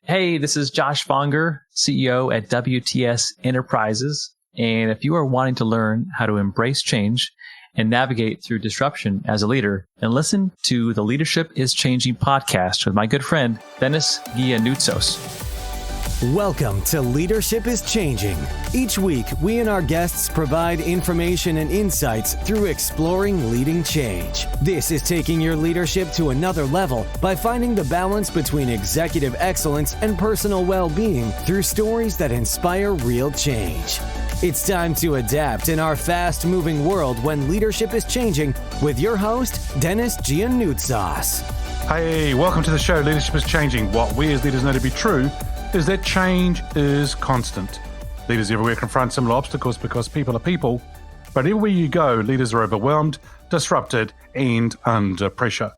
Hey, this is Josh Fonger, CEO at WTS Enterprises. And if you are wanting to learn how to embrace change and navigate through disruption as a leader, then listen to the Leadership is Changing podcast with my good friend, Dennis Giannoutsos. Welcome to Leadership is Changing. Each week, we and our guests provide information and insights through exploring leading change. This is taking your leadership to another level by finding the balance between executive excellence and personal well-being through stories that inspire real change. It's time to adapt in our fast-moving world when leadership is changing with your host, Dennis Giannoutsos. Hey, welcome to the show, Leadership is Changing. What we as leaders know to be true is that change is constant. Leaders everywhere confront similar obstacles because people are people, but everywhere you go, leaders are overwhelmed, disrupted, and under pressure.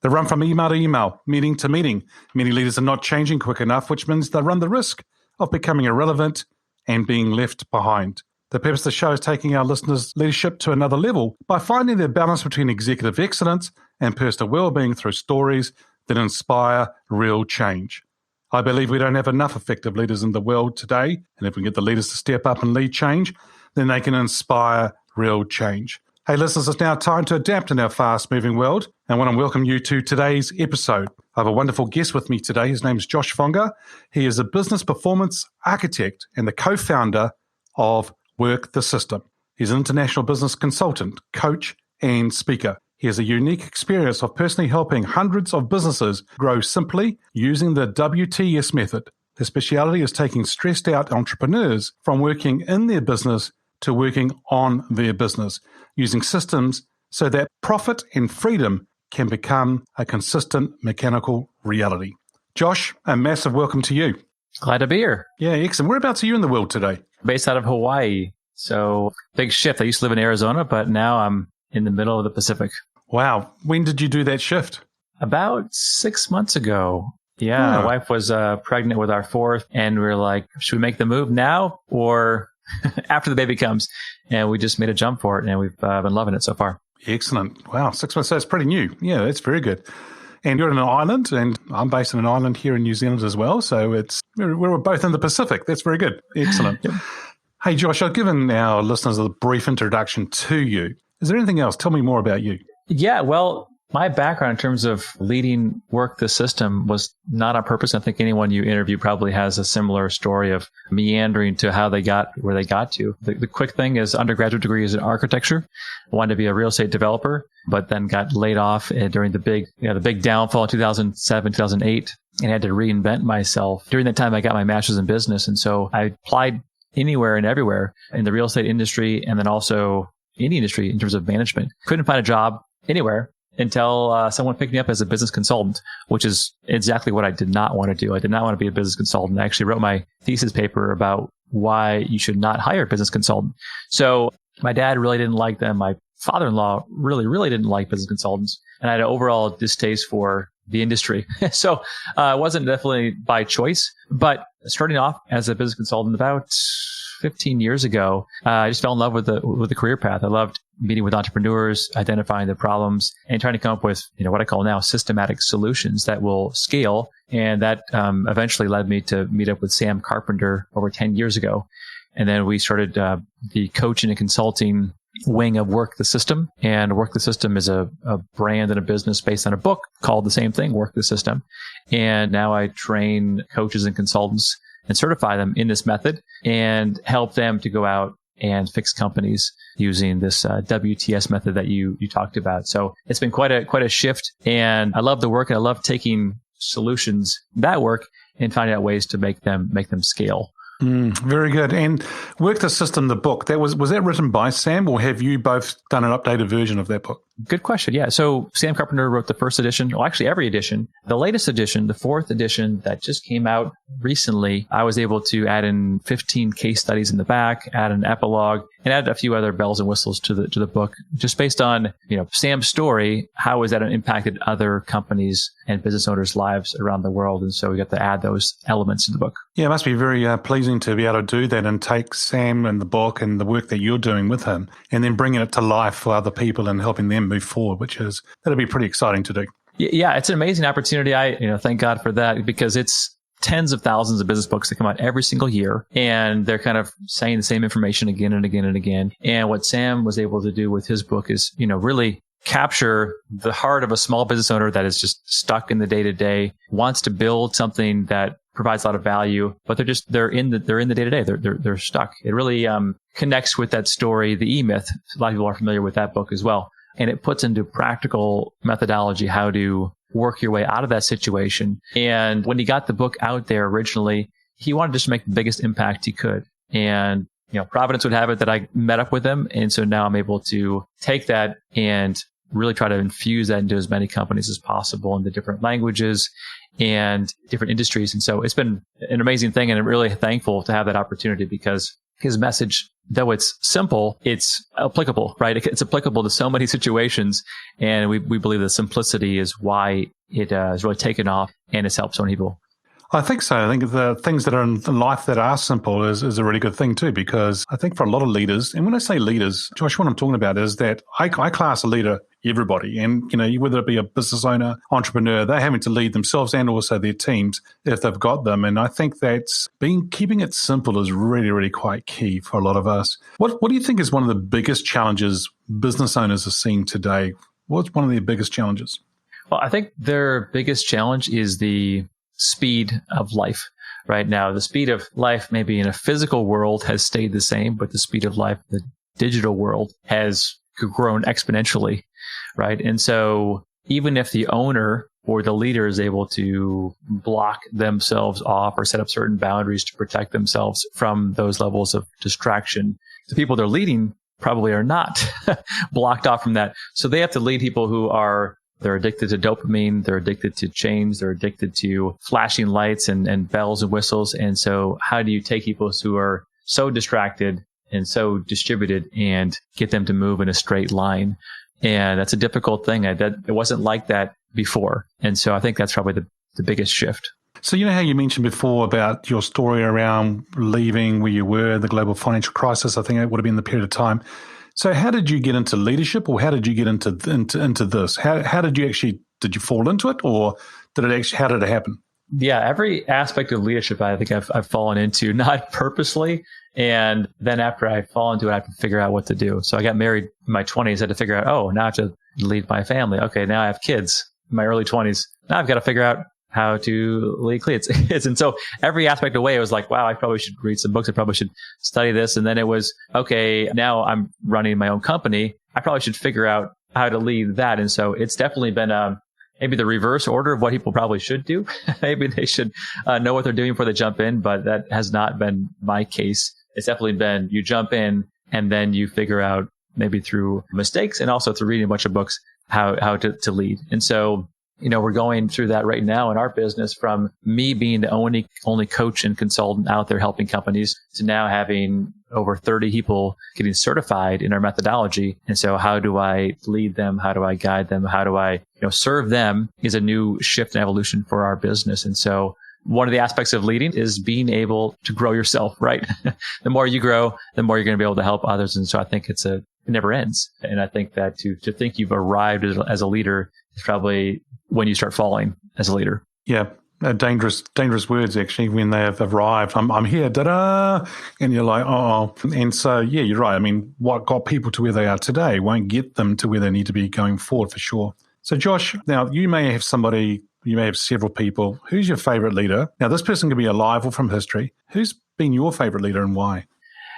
They run from email to email, meeting to meeting. Many leaders are not changing quick enough, which means they run the risk of becoming irrelevant and being left behind. The purpose of the show is taking our listeners' leadership to another level by finding the balance between executive excellence and personal well-being through stories that inspire real change. I believe we don't have enough effective leaders in the world today, and if we get the leaders to step up and lead change, then they can inspire real change. Hey listeners, it's now time to adapt in our fast-moving world, and I want to welcome you to today's episode. I have a wonderful guest with me today. His name is Josh Fonger. He is a business performance architect and the co-founder of Work the System. He's an international business consultant, coach, and speaker. He has a unique experience of personally helping hundreds of businesses grow simply using the WTS method. His speciality is taking stressed out entrepreneurs from working in their business to working on their business, using systems so that profit and freedom can become a consistent mechanical reality. Josh, a massive welcome to you. Glad to be here. Yeah, excellent. Whereabouts are you in the world today? Based out of Hawaii. So big shift. I used to live in Arizona, but now I'm in the middle of the Pacific. Wow. When did you do that shift? About 6 months ago. Yeah, my wife was pregnant with our fourth, and we were like, should we make the move now or after the baby comes? And we just made a jump for it, and we've been loving it so far. Excellent. Wow, 6 months. So it's pretty new. Yeah, that's very good. And you're in an island, and I'm based in an island here in New Zealand as well. So we're both in the Pacific. That's very good. Excellent. Yep. Hey, Josh, I've given our listeners a brief introduction to you. Is there anything else? Tell me more about you. Yeah, well, my background in terms of leading Work the System was not on purpose. I think anyone you interview probably has a similar story of meandering to how they got where they got to. The quick thing is undergraduate degree is in architecture. I wanted to be a real estate developer, but then got laid off during the big downfall in 2007, 2008, and had to reinvent myself. During that time, I got my master's in business. And so I applied anywhere and everywhere in the real estate industry and then also any industry in terms of management. Couldn't find a job anywhere until someone picked me up as a business consultant, which is exactly what I did not want to do. I did not want to be a business consultant. I actually wrote my thesis paper about why you should not hire a business consultant. So my dad really didn't like them. My father-in-law really didn't like business consultants. And I had an overall distaste for the industry. So it wasn't definitely by choice. But starting off as a business consultant about 15 years ago, I just fell in love with the career path. I loved meeting with entrepreneurs, identifying the problems, and trying to come up with what I call now systematic solutions that will scale. And that eventually led me to meet up with Sam Carpenter over 10 years ago. And then we started the coaching and consulting wing of Work the System. And Work the System is a brand and a business based on a book called the same thing, Work the System. And now I train coaches and consultants and certify them in this method and help them to go out and fix companies using this WTS method that you talked about. So it's been quite a shift, and I love the work, and I love taking solutions that work and finding out ways to make them scale. Very good. And Work the System, the book, was that written by Sam, or have you both done an updated version of that book? Good question. Yeah. So Sam Carpenter wrote the first edition, well, actually every edition. The latest edition, the fourth edition that just came out recently, I was able to add in 15 case studies in the back, add an epilogue, and add a few other bells and whistles to the book, just based on, Sam's story. How has that impacted other companies and business owners' lives around the world? And so we got to add those elements to the book. Yeah, it must be very pleasing to be able to do that and take Sam and the book and the work that you're doing with him and then bringing it to life for other people and helping them move forward, that'll be pretty exciting to do. Yeah, it's an amazing opportunity. I thank God for that, because it's tens of thousands of business books that come out every single year, and they're kind of saying the same information again and again and again. And what Sam was able to do with his book is, really capture the heart of a small business owner that is just stuck in the day-to-day, wants to build something that provides a lot of value, but they're in the day-to-day. They're stuck. It really connects with that story, the E-Myth. A lot of people are familiar with that book as well. And it puts into practical methodology how to work your way out of that situation. And when he got the book out there originally, he wanted just to make the biggest impact he could. And, Providence would have it that I met up with him. And so now I'm able to take that and really try to infuse that into as many companies as possible in the different languages and different industries. And so it's been an amazing thing, and I'm really thankful to have that opportunity, because his message, though it's simple, it's applicable, right? It's applicable to so many situations. And we believe that simplicity is why it has really taken off and it's helped so many people. I think so. I think the things that are in life that are simple is a really good thing too, because I think for a lot of leaders, and when I say leaders, Josh, what I'm talking about is that I class a leader everybody. And, whether it be a business owner, entrepreneur, they're having to lead themselves and also their teams if they've got them. And I think that's keeping it simple is really, really quite key for a lot of us. What do you think is one of the biggest challenges business owners are seeing today? What's one of their biggest challenges? Well, I think their biggest challenge is the speed of life. Right now, the speed of life maybe in a physical world has stayed the same, but the speed of life in the digital world has grown exponentially, right? And so even if the owner or the leader is able to block themselves off or set up certain boundaries to protect themselves from those levels of distraction, the people they're leading probably are not blocked off from that. So they have to lead people who they're addicted to dopamine, they're addicted to change, they're addicted to flashing lights and bells and whistles. And so how do you take people who are so distracted and so distributed and get them to move in a straight line? And that's a difficult thing. It wasn't like that before. And so I think that's probably the biggest shift. So how you mentioned before about your story around leaving where you were, the global financial crisis, I think it would have been the period of time. So how did you get into leadership, or how did you get into this? How did you fall into it, or how did it happen? Yeah, every aspect of leadership I think I've fallen into, not purposely. And then after I fall into it, I have to figure out what to do. So I got married in my 20s, I had to figure out, now I have to lead my family. Okay, now I have kids in my early 20s. Now I've got to figure out how to lead kids. And so every aspect of the way, it was like, wow, I probably should read some books. I probably should study this. And then it was, okay, now I'm running my own company. I probably should figure out how to lead that. And so it's definitely been maybe the reverse order of what people probably should do. Maybe they should know what they're doing before they jump in, but that has not been my case. It's definitely been you jump in and then you figure out, maybe through mistakes and also through reading a bunch of books, how to lead. And so we're going through that right now in our business, from me being the only coach and consultant out there helping companies to now having over 30 people getting certified in our methodology. And so how do I lead them? How do I guide them? How do I serve them is a new shift and evolution for our business. And so one of the aspects of leading is being able to grow yourself, right? The more you grow, the more you're going to be able to help others. And so I think it never ends. And I think that to think you've arrived as a leader is probably when you start falling as a leader. Yeah. Dangerous words, actually, when they have arrived. I'm here, da-da, and you're like, oh. And so, yeah, you're right. I mean, what got people to where they are today won't get them to where they need to be going forward, for sure. So, Josh, now you may have several people. Who's your favorite leader? Now, this person could be alive or from history. Who's been your favorite leader and why?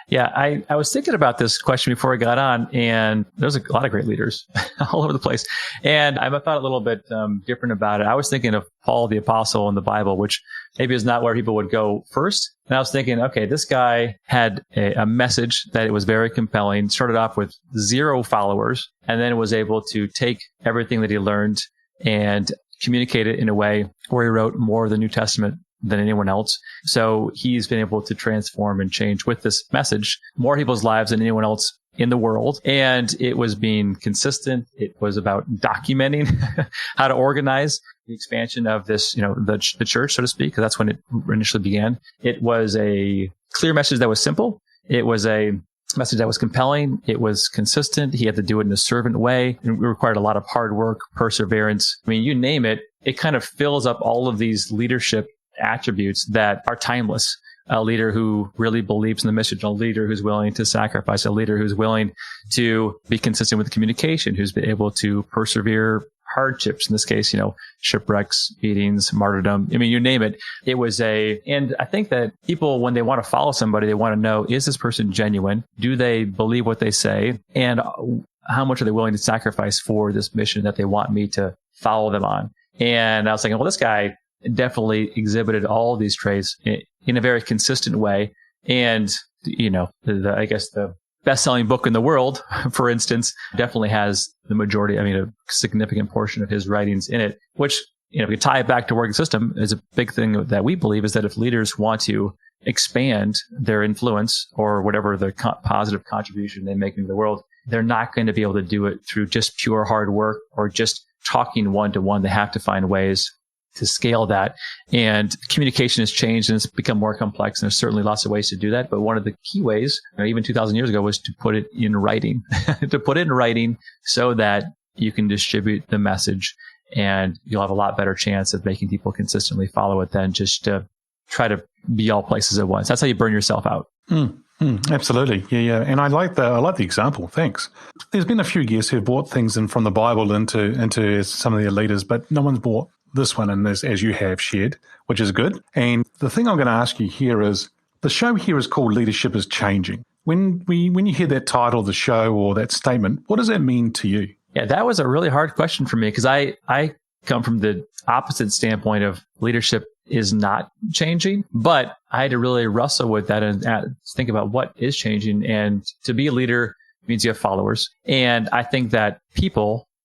Yeah, I was thinking about this question before I got on, and there's a lot of great leaders all over the place. And I thought a little bit different about it. I was thinking of Paul the Apostle in the Bible, which maybe is not where people would go first. And I was thinking, okay, this guy had a message that it was very compelling, started off with 0 followers, and then was able to take everything that he learned and communicate it in a way where he wrote more of the New Testament than anyone else. So he's been able to transform and change with this message more people's lives than anyone else in the world. And it was being consistent. It was about documenting how to organize the expansion of this, the church, so to speak, because that's when it initially began. It was a clear message that was simple. It was a message that was compelling. It was consistent. He had to do it in a servant way. And it required a lot of hard work, perseverance. I mean, you name it, it kind of fills up all of these leadership attributes that are timeless. A leader who really believes in the mission, a leader who's willing to sacrifice, a leader who's willing to be consistent with the communication, who's been able to persevere hardships. In this case, shipwrecks, beatings, martyrdom. I mean, you name it. It was and I think that people, when they want to follow somebody, they want to know, is this person genuine? Do they believe what they say? And how much are they willing to sacrifice for this mission that they want me to follow them on? And I was thinking, well, this guy definitely exhibited all these traits in a very consistent way. And, I guess the best-selling book in the world, for instance, definitely has the majority, a significant portion of his writings in it, which, if we tie it back to work the system, is a big thing that we believe is that if leaders want to expand their influence or whatever the positive contribution they make into the world, they're not going to be able to do it through just pure hard work or just talking one-to-one. They have to find ways to scale that. And communication has changed and it's become more complex. And there's certainly lots of ways to do that. But one of the key ways, even 2,000 years ago, was to put it in writing, to put it in writing so that you can distribute the message and you'll have a lot better chance of making people consistently follow it than just to try to be all places at once. That's how you burn yourself out. Absolutely. Yeah. And I like the example. Thanks. There's been a few guests who brought things in from the Bible into some of their leaders, but no one's brought this one in as you have shared, which is good. And the thing I'm going to ask you here is, the show here is called Leadership is Changing. When you hear that title of the show or that statement, what does that mean to you? Yeah, that was a really hard question for me because I come from the opposite standpoint of leadership is not changing, but I had to really wrestle with that and think about what is changing. And to be a leader means you have followers. And I think that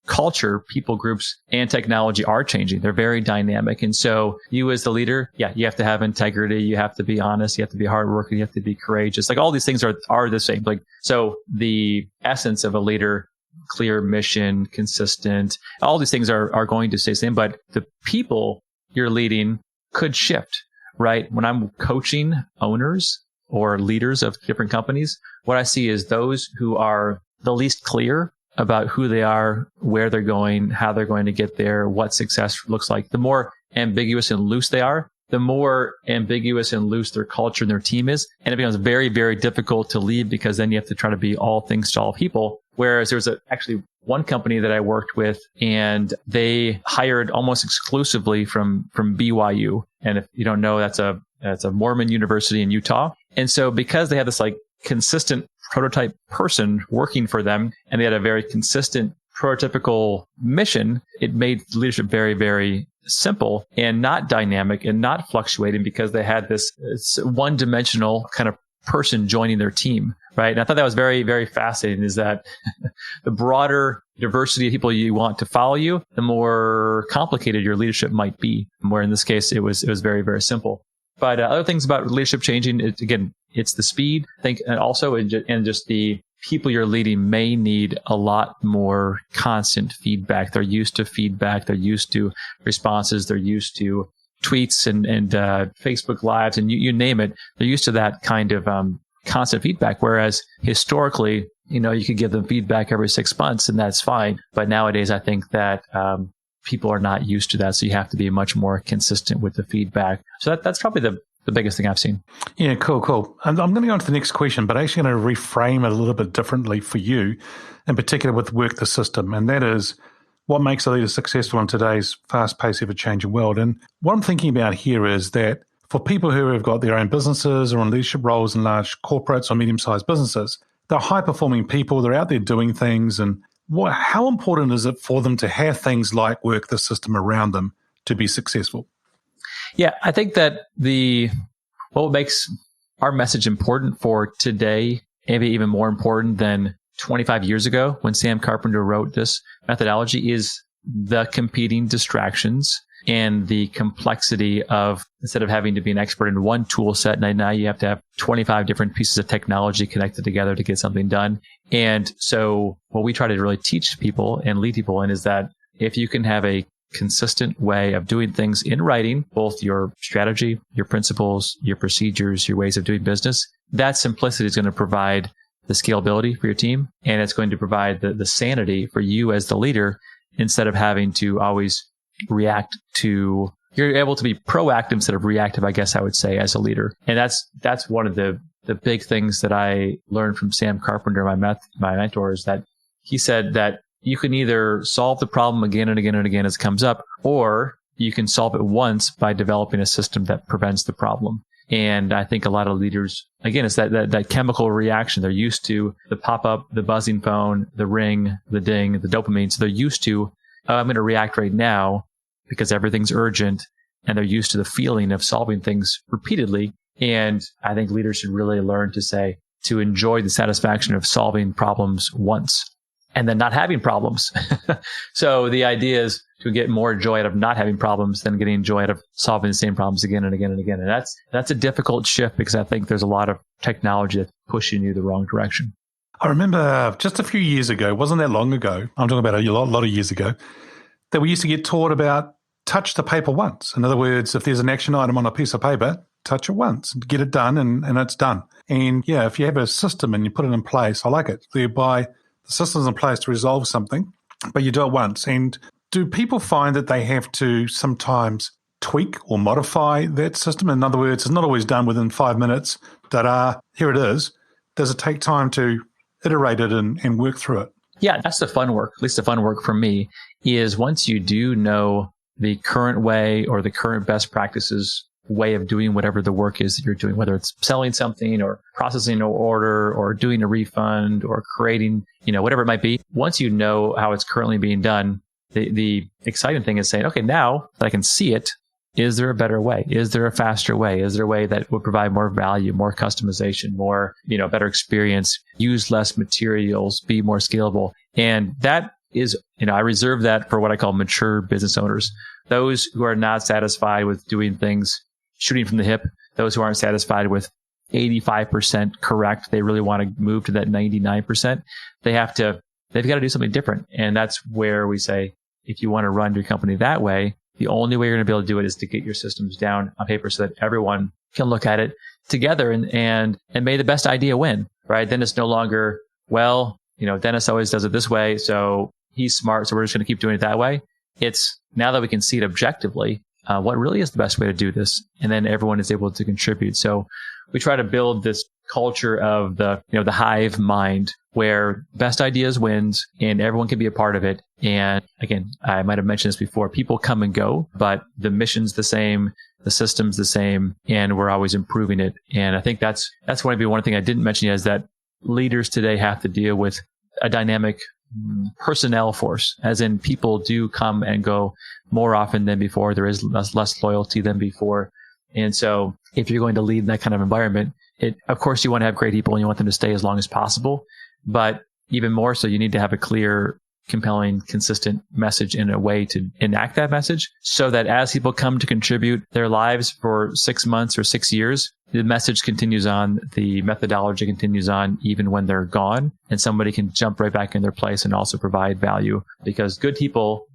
culture, people groups, and technology are changing. They're very dynamic. And so you as the leader, you have to have integrity. You have to be honest. You have to be hardworking. You have to be courageous. Like all these things are the same. Like, so the essence of a leader, clear mission, consistent, all these things are going to stay the same, but the people you're leading could shift, right? When I'm coaching owners or leaders of different companies, what I see is those who are the least clear about who they are, where they're going, how they're going to get there, what success looks like. The more ambiguous and loose they are, the more ambiguous and loose their culture and their team is. And it becomes very, very difficult to lead because then you have to try to be all things to all people. Whereas there's actually one company that I worked with and they hired almost exclusively from BYU. And if you don't know, that's a Mormon university in Utah. And so because they had this consistent prototype person working for them and they had a very consistent prototypical mission, it made leadership very, very simple and not dynamic and not fluctuating because they had this one-dimensional kind of person joining their team, right? And I thought that was very, very fascinating, is that the broader diversity of people you want to follow you, the more complicated your leadership might be. Where in this case, it was very, very simple. But other things about leadership changing, it's the speed, I think, and also and just the people you're leading may need a lot more constant feedback. They're used to feedback. They're used to responses. They're used to tweets and Facebook Lives and you name it. They're used to that kind of constant feedback. Whereas historically, you could give them feedback every 6 months and that's fine. But nowadays, I think that people are not used to that. So you have to be much more consistent with the feedback. So that's probably the biggest thing I've seen. Yeah, cool. I'm going to go on to the next question, but actually going to reframe it a little bit differently for you, in particular with work the system. And that is, what makes a leader successful in today's fast-paced, ever-changing world? And what I'm thinking about here is that for people who have got their own businesses or in leadership roles in large corporates or medium-sized businesses, they're high-performing people. They're out there doing things. And how important is it for them to have things like work the system around them to be successful? Yeah, I think that what makes our message important for today, maybe even more important than 25 years ago when Sam Carpenter wrote this methodology, is the competing distractions and the complexity of, instead of having to be an expert in one tool set, now you have to have 25 different pieces of technology connected together to get something done. And so what we try to really teach people and lead people in is that if you can have a consistent way of doing things in writing, both your strategy, your principles, your procedures, your ways of doing business, that simplicity is going to provide the scalability for your team. And it's going to provide the sanity for you as the leader, instead of having to always react to you're able to be proactive instead of reactive, I guess I would say, as a leader. And that's one of the big things that I learned from Sam Carpenter, my mentor, is that he said that you can either solve the problem again and again and again as it comes up, or you can solve it once by developing a system that prevents the problem. And I think a lot of leaders, again, it's that chemical reaction. They're used to the pop-up, the buzzing phone, the ring, the ding, the dopamine. So they're used to, oh, I'm going to react right now because everything's urgent. And they're used to the feeling of solving things repeatedly. And I think leaders should really learn to enjoy the satisfaction of solving problems once and then not having problems. So the idea is to get more joy out of not having problems than getting joy out of solving the same problems again and again and again. And that's a difficult shift because I think there's a lot of technology that's pushing you the wrong direction. I remember just a few years ago, wasn't that long ago, I'm talking about a lot of years ago, that we used to get taught about touch the paper once. In other words, if there's an action item on a piece of paper, touch it once, get it done, and it's done. And yeah, if you have a system and you put it in place, I like it. Thereby, the system's in place to resolve something, but you do it once. And do people find that they have to sometimes tweak or modify that system? In other words, it's not always done within 5 minutes. Here it is. Does it take time to iterate it and work through it? Yeah, that's the fun work. At least the fun work for me is once you do know the current way or the current best practices way of doing whatever the work is that you're doing, whether it's selling something or processing an order or doing a refund or creating, whatever it might be. Once you know how it's currently being done, the exciting thing is saying, okay, now that I can see it, is there a better way? Is there a faster way? Is there a way that would provide more value, more customization, more, better experience, use less materials, be more scalable? And that is, I reserve that for what I call mature business owners. Those who are not satisfied with doing things shooting from the hip, those who aren't satisfied with 85% correct, they really want to move to that 99%. They've got to do something different. And that's where we say, if you want to run your company that way, the only way you're going to be able to do it is to get your systems down on paper so that everyone can look at it together and may the best idea win, right? Then it's no longer, Dennis always does it this way, so he's smart, so we're just going to keep doing it that way. It's now that we can see it objectively, what really is the best way to do this? And then everyone is able to contribute. So we try to build this culture of the hive mind where best ideas wins and everyone can be a part of it. And again, I might have mentioned this before, people come and go, but the mission's the same, the system's the same, and we're always improving it. And I think that's one thing I didn't mention yet is that leaders today have to deal with a dynamic personnel force, as in people do come and go more often than before. There is less loyalty than before. And so if you're going to lead in that kind of environment, of course you want to have great people and you want them to stay as long as possible. But even more so, you need to have a clear, compelling, consistent message in a way to enact that message so that as people come to contribute their lives for 6 months or 6 years, the message continues on, the methodology continues on even when they're gone, and somebody can jump right back in their place and also provide value, because good people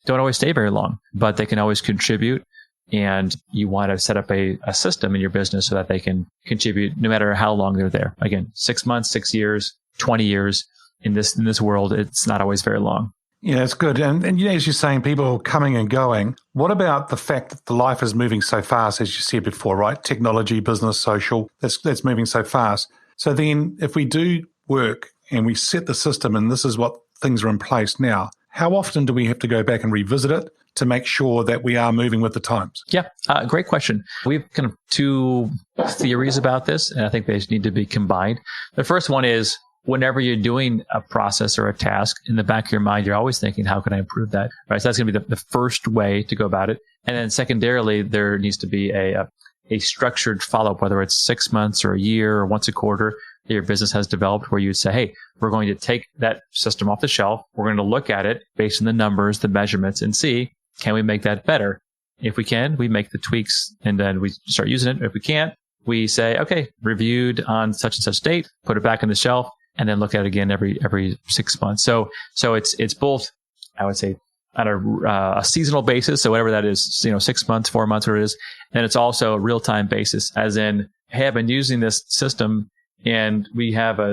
don't always stay very long, but they can always contribute. And you want to set up a system in your business so that they can contribute no matter how long they're there. Again, 6 months, 6 years, 20 years. In this world, it's not always very long. Yeah, that's good. And as you're saying, people coming and going. What about the fact that the life is moving so fast, as you said before, right? Technology, business, social, that's moving so fast. So then if we do work and we set the system and this is what things are in place now, how often do we have to go back and revisit it to make sure that we are moving with the times? Yeah, great question. We have kind of two theories about this, and I think they need to be combined. The first one is whenever you're doing a process or a task, in the back of your mind, you're always thinking, how can I improve that? Right. So that's going to be the first way to go about it. And then secondarily, there needs to be a structured follow-up, whether it's 6 months or a year or once a quarter that your business has developed, where you say, hey, we're going to take that system off the shelf. We're going to look at it based on the numbers, the measurements, and see, can we make that better? If we can, we make the tweaks and then we start using it. If we can't, we say, okay, reviewed on such and such date, put it back on the shelf, and then look at it again every 6 months. So it's both, I would say, on a seasonal basis. So whatever that is, 6 months, 4 months, whatever it is. And it's also a real-time basis, as in, hey, I've been using this system and we have I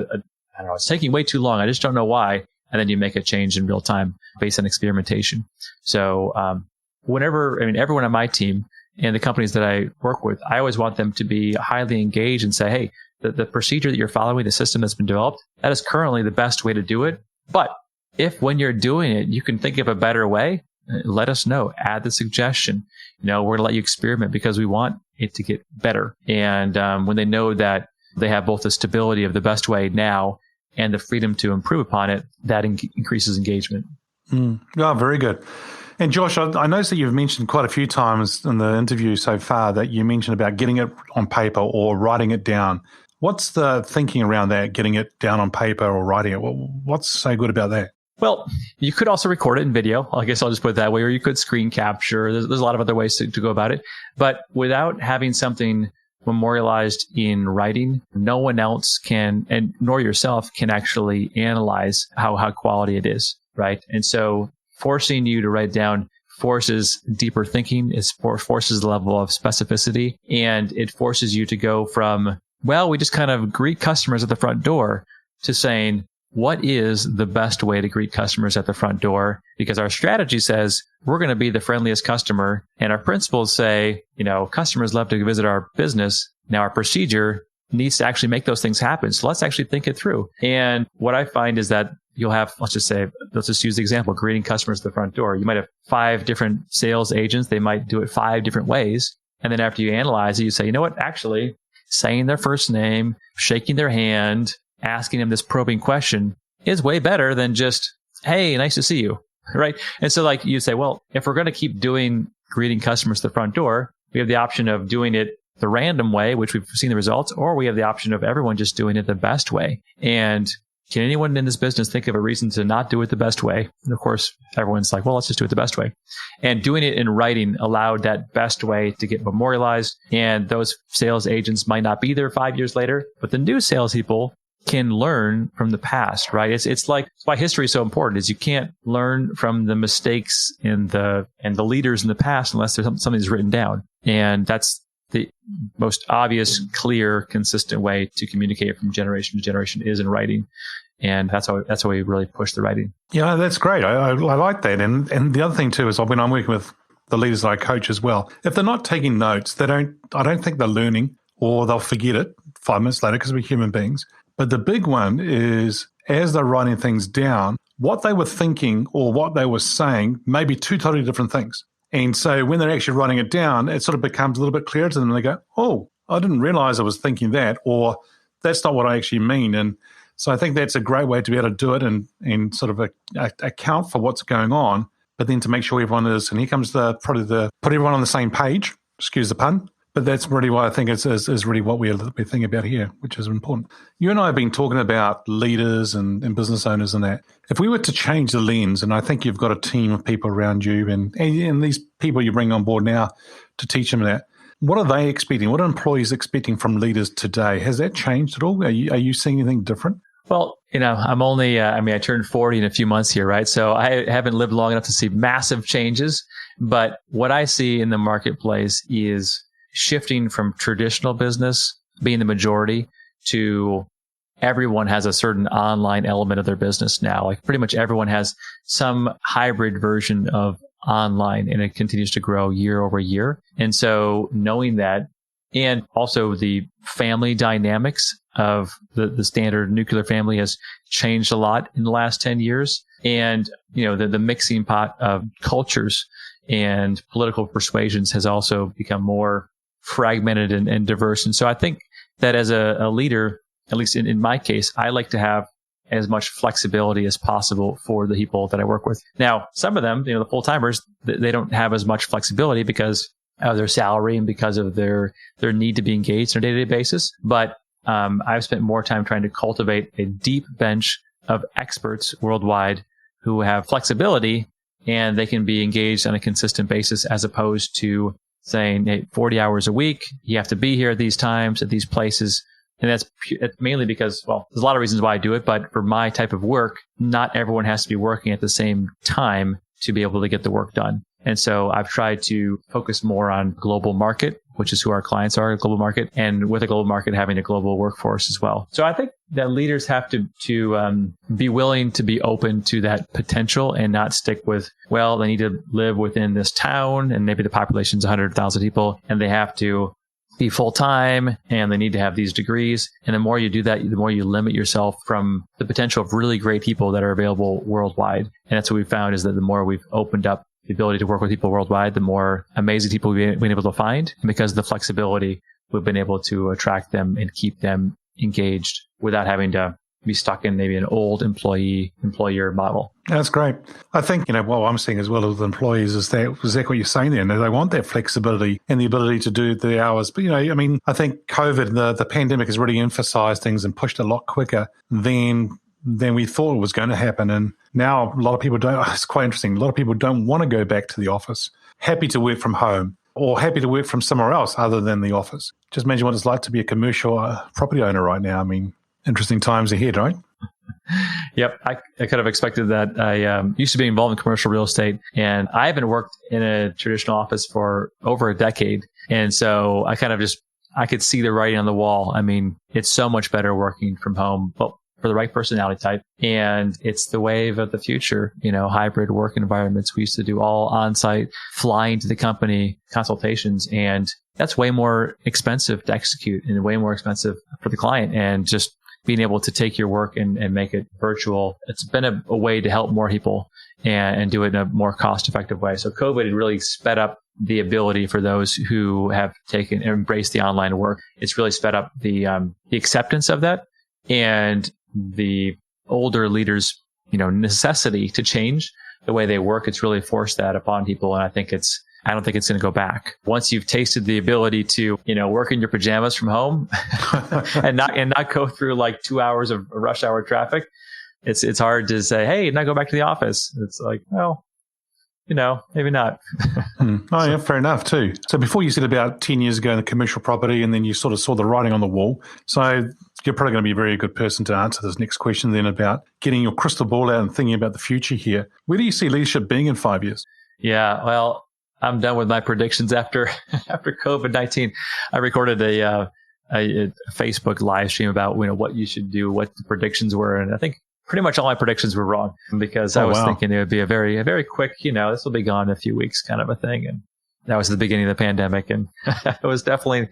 don't know, it's taking way too long. I just don't know why. And then you make a change in real time based on experimentation. So everyone on my team and the companies that I work with, I always want them to be highly engaged and say, hey, the procedure that you're following, the system that's been developed, that is currently the best way to do it. But if when you're doing it, you can think of a better way, let us know. Add the suggestion. We're going to let you experiment because we want it to get better. And when they know that they have both the stability of the best way now and the freedom to improve upon it, that increases engagement. Oh, very good. And Josh, I noticed that you've mentioned quite a few times in the interview so far that you mentioned about getting it on paper or writing it down. What's the thinking around that, getting it down on paper or writing it? What's so good about that? Well, you could also record it in video. I guess I'll just put it that way, or you could screen capture. There's a lot of other ways to go about it. But without having something memorialized in writing, no one else can, and nor yourself, can actually analyze how high quality it is, right? And so forcing you to write down forces deeper thinking, it forces the level of specificity, and it forces you to go from, well, we just kind of greet customers at the front door, to saying, what is the best way to greet customers at the front door? Because our strategy says we're going to be the friendliest customer, and our principles say, customers love to visit our business. Now our procedure needs to actually make those things happen. So let's actually think it through. And what I find is that you'll have, let's just use the example, greeting customers at the front door. You might have 5 different sales agents. They might do it 5 different ways. And then after you analyze it, you say, you know what, actually saying their first name, shaking their hand, asking them this probing question is way better than just, hey, nice to see you, right? And so you say, well, if we're going to keep doing greeting customers at the front door, we have the option of doing it the random way, which we've seen the results, or we have the option of everyone just doing it the best way. And can anyone in this business think of a reason to not do it the best way? And of course, everyone's like, well, let's just do it the best way. And doing it in writing allowed that best way to get memorialized. And those sales agents might not be there 5 years later, but the new salespeople can learn from the past, right? It's why history is so important, is you can't learn from the mistakes and the leaders in the past unless there's something that's written down. And that's the most obvious, clear, consistent way to communicate from generation to generation is in writing. And that's how we really push the writing. Yeah, that's great. I like that. And the other thing too is when I'm working with the leaders that I coach as well, if they're not taking notes, I don't think they're learning, or they'll forget it 5 minutes later because we're human beings. But the big one is, as they're writing things down, what they were thinking or what they were saying may be 2 totally different things. And so when they're actually writing it down, it sort of becomes a little bit clearer to them. They go, oh, I didn't realize I was thinking that, or that's not what I actually mean. And so I think that's a great way to be able to do it and sort of account for what's going on, but then to make sure everyone is, and here comes put everyone on the same page, excuse the pun. But that's really what I think is really what we're thinking about here, which is important. You and I have been talking about leaders and business owners and that. If we were to change the lens, and I think you've got a team of people around you and these people you bring on board now to teach them that, what are they expecting? What are employees expecting from leaders today? Has that changed at all? Are you seeing anything different? Well, I'm only, I turned 40 in a few months here, right? So I haven't lived long enough to see massive changes. But what I see in the marketplace is shifting from traditional business being the majority to everyone has a certain online element of their business now. Like pretty much everyone has some hybrid version of online, and it continues to grow year over year. And so knowing that, and also the family dynamics of the standard nuclear family has changed a lot in the last 10 years. And, the mixing pot of cultures and political persuasions has also become more fragmented and diverse. And so I think that as a leader, at least in my case, I like to have as much flexibility as possible for the people that I work with. Now, some of them, the full-timers, they don't have as much flexibility because of their salary and because of their need to be engaged on a day-to-day basis. But I've spent more time trying to cultivate a deep bench of experts worldwide who have flexibility and they can be engaged on a consistent basis, as opposed to saying, hey, 40 hours a week, you have to be here at these times, at these places. And that's mainly because, well, there's a lot of reasons why I do it, but for my type of work, not everyone has to be working at the same time to be able to get the work done. And so I've tried to focus more on global market, which is who our clients are, global market, and with a global market, having a global workforce as well. So I think that leaders have to be willing to be open to that potential and not stick with, well, they need to live within this town and maybe the population's 100,000 people and they have to be full-time and they need to have these degrees. And the more you do that, the more you limit yourself from the potential of really great people that are available worldwide. And that's what we've found, is that the more we've opened up the ability to work with people worldwide, the more amazing people we've been able to find. And because of the flexibility, we've been able to attract them and keep them engaged without having to be stuck in maybe an old employer model. That's great. I think, what I'm seeing as well with employees is that exactly what you're saying there. They want that flexibility and the ability to do the hours. But, I think COVID, the pandemic has really emphasized things and pushed a lot quicker than we thought it was going to happen. And now a lot of people don't. It's quite interesting. A lot of people don't want to go back to the office, happy to work from home or happy to work from somewhere else other than the office. Just imagine what it's like to be a commercial property owner right now. Interesting times ahead, right? Yep. I could have expected that. I used to be involved in commercial real estate, and I haven't worked in a traditional office for over a decade. And so I could see the writing on the wall. It's so much better working from home, but for the right personality type. And it's the wave of the future, hybrid work environments. We used to do all on-site, flying to the company consultations, and that's way more expensive to execute and way more expensive for the client. And just being able to take your work and make it virtual, it's been a way to help more people and do it in a more cost-effective way. So COVID really sped up the ability for those who have embraced the online work. It's really sped up the acceptance of that, and the older leaders, necessity to change the way they work. It's really forced that upon people. And I don't think it's going to go back. Once you've tasted the ability to, work in your pajamas from home and not go through like 2 hours of rush hour traffic, it's hard to say, hey, not go back to the office. It's like, well, maybe not. Yeah, fair enough too. So before you said about 10 years ago in the commercial property, and then you sort of saw the writing on the wall. So you're probably going to be a very good person to answer this next question then about getting your crystal ball out and thinking about the future here. Where do you see leadership being in 5 years? Yeah, well, I'm done with my predictions after COVID-19. I recorded a Facebook live stream about what you should do, what the predictions were, and I think pretty much all my predictions were wrong, because I was thinking it would be a very quick, this will be gone in a few weeks kind of a thing. And that was the beginning of the pandemic. And it was definitely,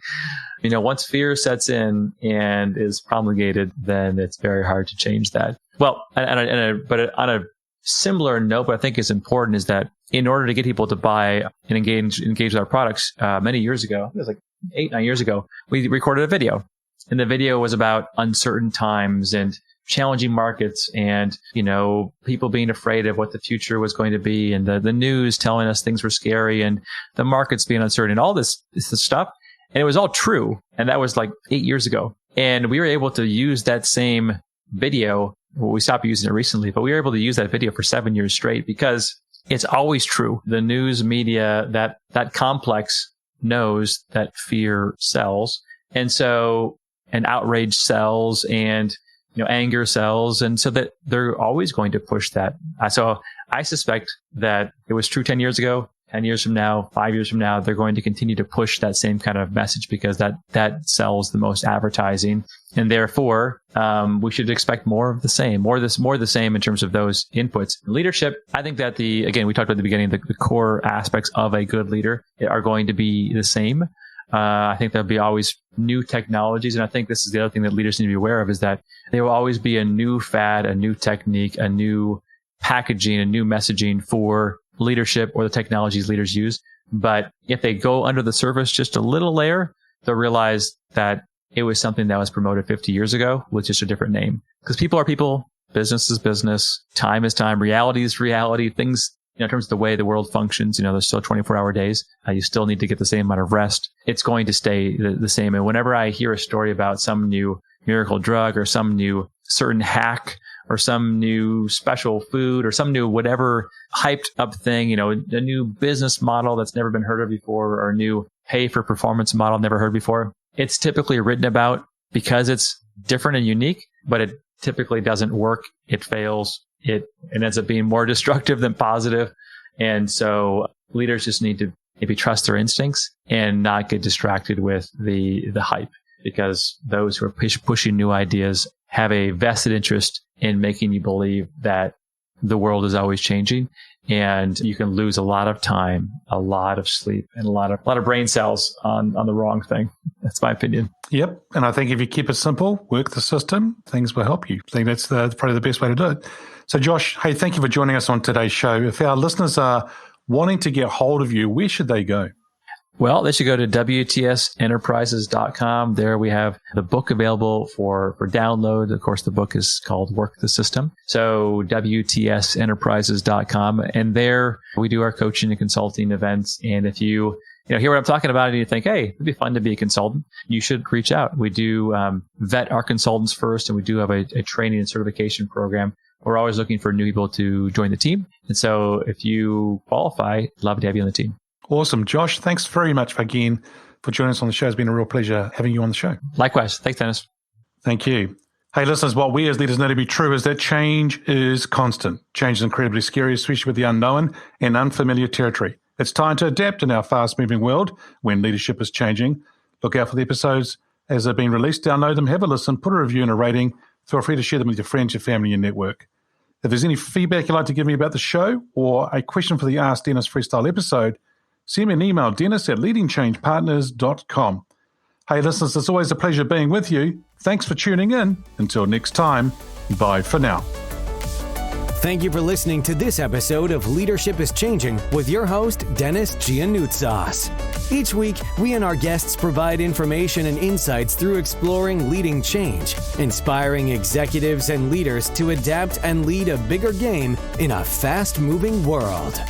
once fear sets in and is promulgated, then it's very hard to change that. Well, but on a similar note, what I think is important is that in order to get people to buy and engage with our products, many years ago, it was like 8-9 years ago, we recorded a video. And the video was about uncertain times and challenging markets and, people being afraid of what the future was going to be, and the news telling us things were scary and the markets being uncertain and all this stuff. And it was all true. And that was like 8 years ago. And we were able to use that same video. Well, we stopped using it recently, but we were able to use that video for 7 years straight because it's always true. The news media, that complex knows that fear sells. And so, and outrage sells, and anger sells. And so that they're always going to push that. So I suspect that it was true 10 years ago, 10 years from now, 5 years from now, they're going to continue to push that same kind of message because that sells the most advertising. And therefore, we should expect more of the same, more the same in terms of those inputs. Leadership, I think that again, we talked about at the beginning, the core aspects of a good leader are going to be the same. I think there'll be always new technologies. And I think this is the other thing that leaders need to be aware of, is that there will always be a new fad, a new technique, a new packaging, a new messaging for leadership or the technologies leaders use. But if they go under the surface just a little layer, they'll realize that it was something that was promoted 50 years ago with just a different name. Because people are people, business is business, time is time, reality is reality. Things, in terms of the way the world functions, there's still 24-hour days. You still need to get the same amount of rest. It's going to stay the same. And whenever I hear a story about some new miracle drug or some new certain hack or some new special food or some new whatever hyped up thing, a new business model that's never been heard of before, or a new pay for performance model never heard before, it's typically written about because it's different and unique, but it typically doesn't work. It fails. It ends up being more destructive than positive. And so leaders just need to maybe trust their instincts and not get distracted with the hype, because those who are pushing new ideas have a vested interest in making you believe that the world is always changing, and you can lose a lot of time, a lot of sleep, and a lot of brain cells on the wrong thing. That's my opinion. Yep. And I think if you keep it simple, work the system, things will help you. I think that's probably the best way to do it. So Josh, hey, thank you for joining us on today's show. If our listeners are wanting to get hold of you, where should they go? Well, they should go to WTSenterprises.com. There we have the book available for download. Of course, the book is called Work the System. So WTSenterprises.com. And there we do our coaching and consulting events. And if you hear what I'm talking about and you think, hey, it'd be fun to be a consultant, you should reach out. We do vet our consultants first, and we do have a training and certification program. We're always looking for new people to join the team. And so if you qualify, love to have you on the team. Awesome. Josh, thanks very much again for joining us on the show. It's been a real pleasure having you on the show. Likewise. Thanks, Dennis. Thank you. Hey, listeners, what we as leaders know to be true is that change is constant. Change is incredibly scary, especially with the unknown and unfamiliar territory. It's time to adapt in our fast-moving world when leadership is changing. Look out for the episodes as they've been released. Download them, have a listen, put a review and a rating. Feel free to share them with your friends, your family, and network. If there's any feedback you'd like to give me about the show or a question for the Ask Dennis Freestyle episode, send me an email, dennis@leadingchangepartners.com. Hey, listeners, it's always a pleasure being with you. Thanks for tuning in. Until next time, bye for now. Thank you for listening to this episode of Leadership is Changing with your host, Dennis Giannoutsas. Each week, we and our guests provide information and insights through exploring leading change, inspiring executives and leaders to adapt and lead a bigger game in a fast-moving world.